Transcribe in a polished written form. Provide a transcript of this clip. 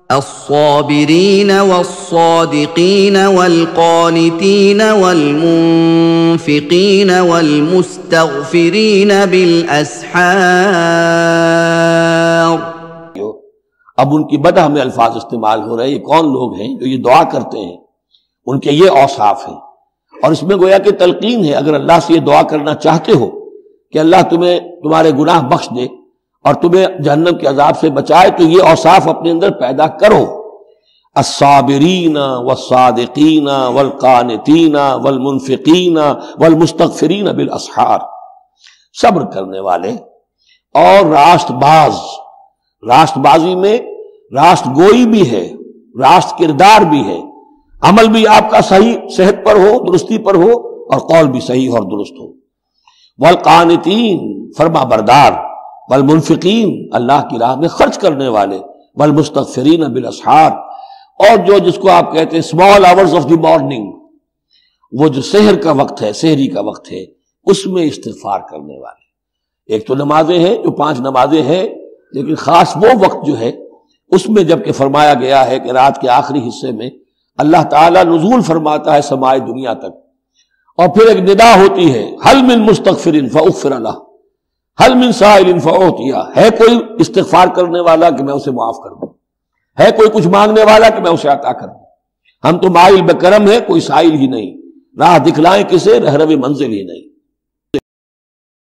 الصابرین والصادقین والقانتین والمنفقین والمستغفرین بالاسحار۔ اب ان کی بدح میں الفاظ استعمال ہو رہے ہیں، یہ کون لوگ ہیں جو یہ دعا کرتے ہیں، ان کے یہ اوصاف ہیں، اور اس میں گویا کہ تلقین ہے، اگر اللہ سے یہ دعا کرنا چاہتے ہو کہ اللہ تمہیں تمہارے گناہ بخش دے اور تمہیں جہنم کے عذاب سے بچائے، تو یہ اوصاف اپنے اندر پیدا کرو۔ الصابرین والصادقین والقانتین والمنفقین والمستغفرین بالاسحار، صبر کرنے والے اور راست باز۔ راست بازی میں راست گوئی بھی ہے، راست کردار بھی ہے، عمل بھی آپ کا صحیح صحت پر ہو، درستی پر ہو، اور قول بھی صحیح اور درست ہو۔ والقانتین، فرما بردار، والمنفقین، اللہ کی راہ میں خرچ کرنے والے، والمستغفرین بالاسحار، اور جو جس کو آپ کہتے ہیں small hours of the morning, وہ جو سحر کا وقت ہے، سحری کا وقت ہے، اس میں استغفار کرنے والے۔ ایک تو نمازیں ہیں جو 5 نمازیں ہیں، لیکن خاص وہ وقت جو ہے اس میں جب کہ فرمایا گیا ہے کہ رات کے آخری حصے میں اللہ تعالیٰ نزول فرماتا ہے سمائے دنیا تک، اور پھر ایک ندا ہوتی ہے، حل من مستغفر فاغفر لہ، حل من سائل فاعطیہ، ہے کوئی استغفار کرنے والا کہ میں اسے معاف کر دوں، ہے کوئی کچھ مانگنے والا کہ میں اسے عطا کر دوں۔ ہم تو مائل بکرم ہے، کوئی سائل ہی نہیں، راہ دکھلائیں کسے، رہرو منزل ہی نہیں۔